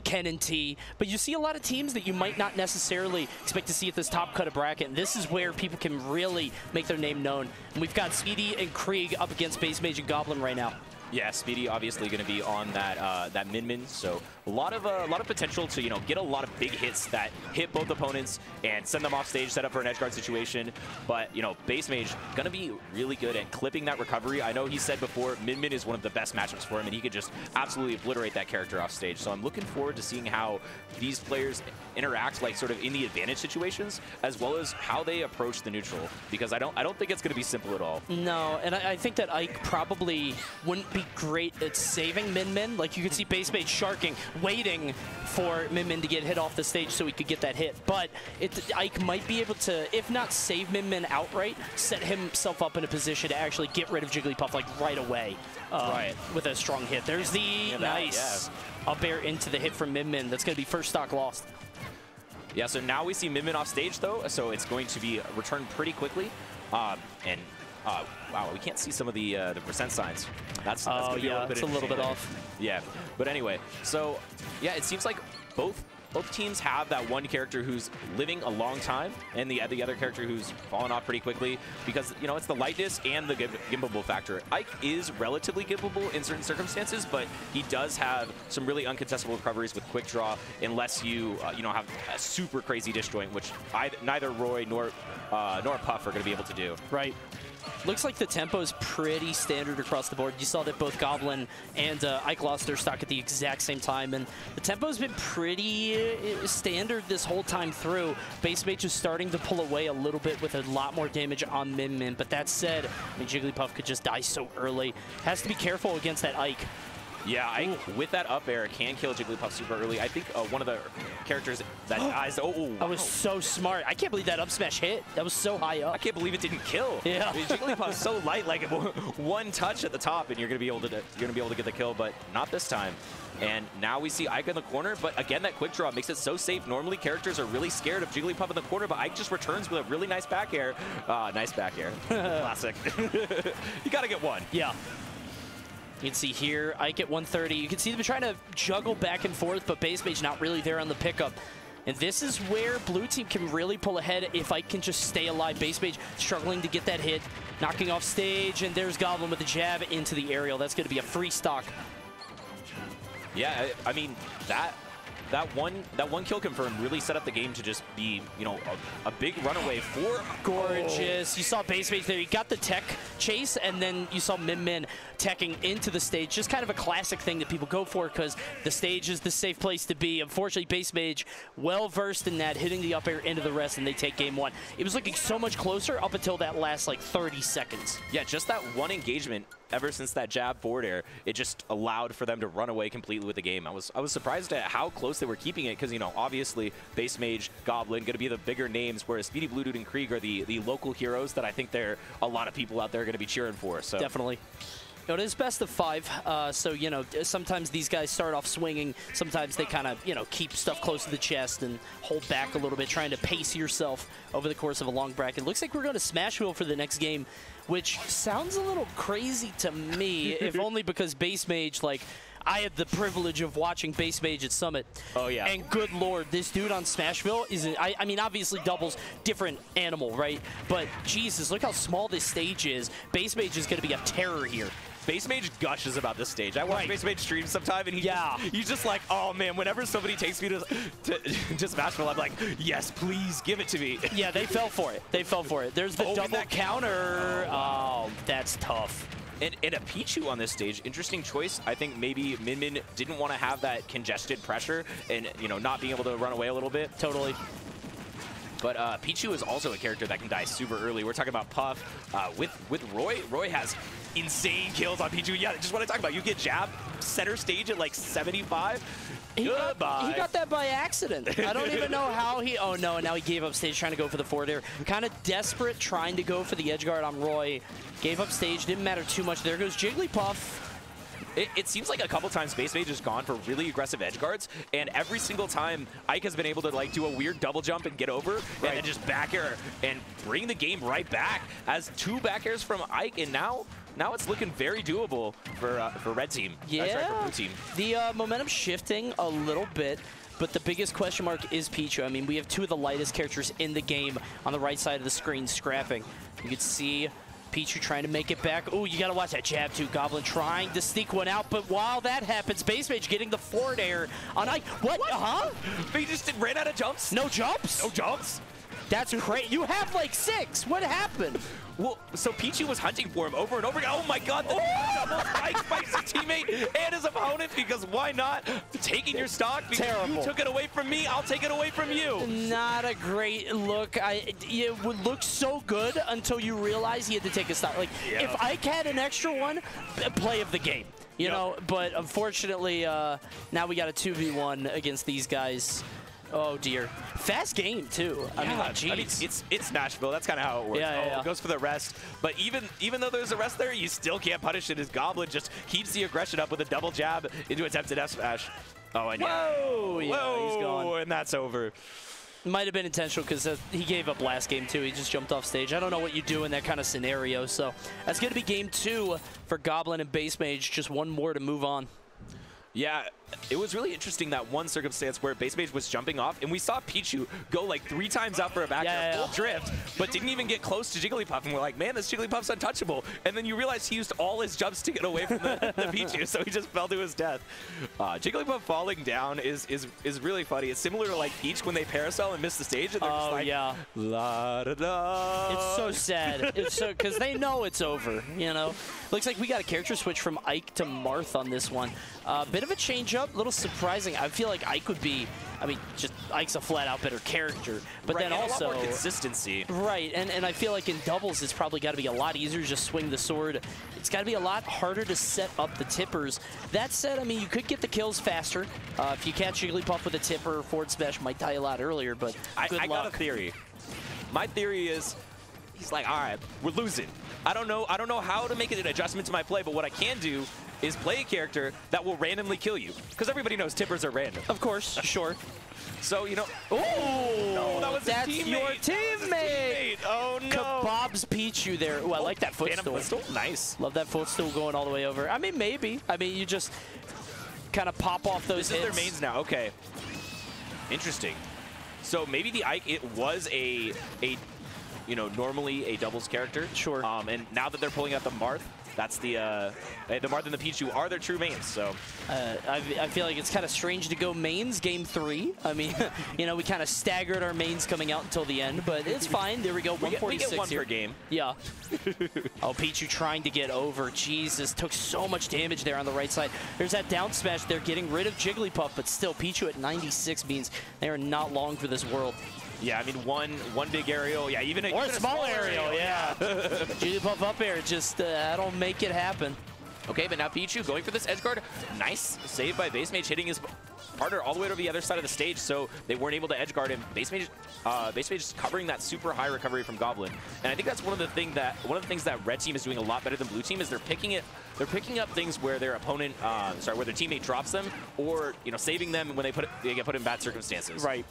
Ken and T. But you see a lot of teams that you might not necessarily expect to see at this top cut of bracket. And this is where people can really make their name known. And we've got Speedy and Kreeg up against BassMage and Goblin right now. Yeah, Speedy obviously going to be on that min-min, so a lot of potential to get a lot of big hits that hit both opponents and send them off stage, set up for an edge guard situation. But BassMage going to be really good at clipping that recovery. I know he said before min-min is one of the best matchups for him, and he could just absolutely obliterate that character off stage. So I'm looking forward to seeing how these players interact, like sort of in the advantage situations, as well as how they approach the neutral, because I don't think it's going to be simple at all. No, and I think that Ike probably wouldn't be great at saving min-min. Like, you could see BassMage sharking, waiting for min-min to get hit off the stage so he could get that hit. But Ike might be able to, if not save min-min outright, set himself up in a position to actually get rid of Jigglypuff like right away with a strong hit. There's the nice up air into the hit from min-min. That's going to be first stock lost. Yeah, so now we see min-min off stage though, so it's going to be returned pretty quickly. Wow, we can't see some of the percent signs. That's oh yeah, it's a little bit off. Yeah, but anyway, so yeah, it seems like both teams have that one character who's living a long time and the other character who's fallen off pretty quickly, because it's the lightness and the gimbable factor. Ike is relatively gimbable in certain circumstances, but he does have some really uncontestable recoveries with quick draw, unless you have a super crazy disjoint, which neither Roy nor Puff are going to be able to do. Right. Looks like the tempo is pretty standard across the board. You saw that both Goblin and Ike lost their stock at the exact same time, and the tempo's been pretty standard this whole time through. BassMage is starting to pull away a little bit with a lot more damage on min-min, but that said, I mean, Jigglypuff could just die so early. Has to be careful against that Ike. Yeah, Ike, with that up air, can kill Jigglypuff super early. I think one of the characters that dies... That was so smart. I can't believe that up smash hit. That was so high up. I can't believe it didn't kill. Yeah. I mean, Jigglypuff's so light, like one touch at the top, and you're gonna be able to get the kill, but not this time. And now we see Ike in the corner, but again, that quick draw makes it so safe. Normally, characters are really scared of Jigglypuff in the corner, but Ike just returns with a really nice back air. Nice back air. Classic. You gotta get one. Yeah. You can see here, Ike at 130. You can see them trying to juggle back and forth, but BassMage not really there on the pickup. And this is where blue team can really pull ahead if Ike can just stay alive. BassMage struggling to get that hit, knocking off stage, and there's Goblin with a jab into the aerial. That's going to be a free stock. Yeah, I mean, that one kill confirm really set up the game to just be, a big runaway for... Gorgeous. You saw BassMage there. You got the tech chase, and then you saw min-min teching into the stage. Just kind of a classic thing that people go for, because the stage is the safe place to be. Unfortunately, BassMage, well-versed in that, hitting the up air into the rest, and they take game one. It was looking so much closer up until that last, 30 seconds. Yeah, just that one engagement, ever since that jab forward air, it just allowed for them to run away completely with the game. I was surprised at how close they were keeping it, because, obviously, BassMage, Goblin, going to be the bigger names, whereas SpeedyBlueDude and Kreeg are the local heroes that I think a lot of people out there are going to be cheering for. So definitely. It is best of 5, so, sometimes these guys start off swinging. Sometimes they kind of, keep stuff close to the chest and hold back a little bit, trying to pace yourself over the course of a long bracket. Looks like we're going to Smashville for the next game, which sounds a little crazy to me, if only because BassMage, I had the privilege of watching BassMage at Summit. Oh, yeah. And good lord, this dude on Smashville is, I mean, obviously Double's different animal, right? But Jesus, look how small this stage is. BassMage is going to be a terror here. BassMage gushes about this stage. I watch BassMage stream sometime, and he's just like, oh man, whenever somebody takes me to Smashville, I'm like, yes, please give it to me. Yeah, they fell for it. They fell for it. There's the double counter. Oh, that's tough. And a Pichu on this stage, interesting choice. I think maybe min-min didn't want to have that congested pressure and, not being able to run away a little bit. Totally. But Pichu is also a character that can die super early. We're talking about Puff. With Roy. Roy has insane kills on Pichu. Yeah, just what I talk about. You get jab center stage at 75. Goodbye. He got that by accident. I don't even know how he... Oh, no, and now he gave up stage trying to go for the forward air. Kind of desperate trying to go for the edge guard on Roy. Gave up stage. Didn't matter too much. There goes Jigglypuff. It seems like a couple times BassMage has gone for really aggressive edge guards, and every single time Ike has been able to do a weird double jump and get over, and then just back air and bring the game right back. As 2 back airs from Ike, and now now it's looking very doable for red team. Yeah, sorry, for blue team. The momentum shifting a little bit, but the biggest question mark is Pichu. I mean, we have two of the lightest characters in the game on the right side of the screen scrapping. You can see Pichu trying to make it back. Oh, you got to watch that jab too. Goblin trying to sneak one out, but while that happens, BassMage getting the forward air on Ike. What? Huh? He just ran out of jumps? No jumps? No jumps? That's crazy. You have like 6. What happened? Well, so Pichu was hunting for him over and over again. Oh my God, the double Ike fights his teammate and his opponent, because why not? Taking your stock because Terrible. You took it away from me, I'll take it away from you. Not a great look. It would look so good until you realize he had to take a stock. Like, if Ike had an extra one, play of the game. You know, but unfortunately, now we got a 2v1 against these guys. Oh dear. Fast game too. I mean, it's Nashville. That's kind of how it works. It goes for the rest. But even though there's a rest there, you still can't punish it. As Goblin just keeps the aggression up with a double jab into attempted F smash. Oh, and whoa, he's gone. And that's over. Might have been intentional because he gave up last game too. He just jumped off stage. I don't know what you do in that kind of scenario. So that's going to be game 2 for Goblin and BassMage. Just one more to move on. Yeah, it was really interesting, that one circumstance where BassMage was jumping off, and we saw Pichu go like 3 times out for a back air, full drift, but didn't even get close to Jigglypuff, and we're like, man, this Jigglypuff's untouchable. And then you realize he used all his jumps to get away from the Pichu, so he just fell to his death. Jigglypuff falling down is really funny. It's similar to like Peach when they parasol and miss the stage, and they're just like, la da da. It's so sad. It's so, because they know it's over, you know? Looks like we got a character switch from Ike to Marth on this one. Bit of a change-up, a little surprising. I feel like Ike would be, I mean, just Ike's a flat-out better character. But then also, a lot more consistency. Right, and I feel like in doubles, it's probably got to be a lot easier to just swing the sword. It's got to be a lot harder to set up the tippers. That said, I mean, you could get the kills faster. If you catch Jigglypuff with a tipper, forward smash might die a lot earlier, but good luck. I got a theory. My theory is, he's like, all right, we're losing. I don't know how to make an adjustment to my play, but what I can do is play a character that will randomly kill you, because everybody knows tippers are random. Of course, sure. So, you know, oh, no, that's your teammate. Oh no. Kebabs Pichu there. Oh, I like that footstool. Nice. Love that footstool going all the way over. I mean, maybe. I mean, you just kind of pop off those hits. This is their mains now. Okay. Interesting. So maybe the Ike, it was a you know, normally a doubles character. Sure. And now that they're pulling out the Marth, that's the Marth and the Pichu are their true mains. So I feel like it's kind of strange to go mains game 3. I mean, you know, we kind of staggered our mains coming out until the end, but it's fine. There we go. 146 we get one here. per game. Yeah. Oh, Pichu trying to get over. Jesus, took so much damage there on the right side. There's that down smash. They're getting rid of Jigglypuff, but still, Pichu at 96 means they are not long for this world. Yeah, I mean, one big aerial, yeah, even a small aerial, yeah. Jigglypuff up air, just that'll make it happen. Okay, but now Pichu going for this edge guard. Nice save by BassMage, hitting his partner all the way to the other side of the stage, so they weren't able to edge guard him. BassMage is covering that super high recovery from Goblin, and I think that's one of the things that red team is doing a lot better than blue team is they're picking up things where their opponent, where their teammate drops them, or you know, saving them when they get put in bad circumstances. Right.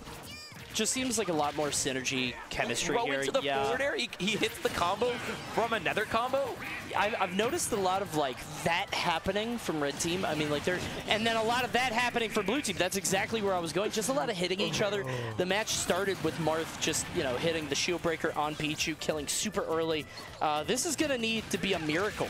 Just seems like a lot more synergy chemistry here. Into the forward air, he hits the combo from another combo. I've noticed a lot of like that happening from red team. I mean, like and then a lot of that happening for blue team. That's exactly where I was going. Just a lot of hitting each other. The match started with Marth just, you know, hitting the shield breaker on Pichu, killing super early. This is gonna need to be a miracle,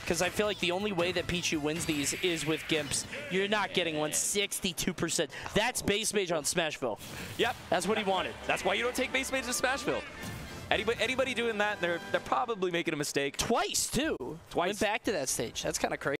because I feel like the only way that Pichu wins these is with Gimps. You're not getting 162%. That's BassMage on Smashville. Yep. That's what he wanted. That's why you don't take BassMage to Smashville. Anybody doing that, they're probably making a mistake. Twice, too. Twice. Went back to that stage. That's kind of crazy.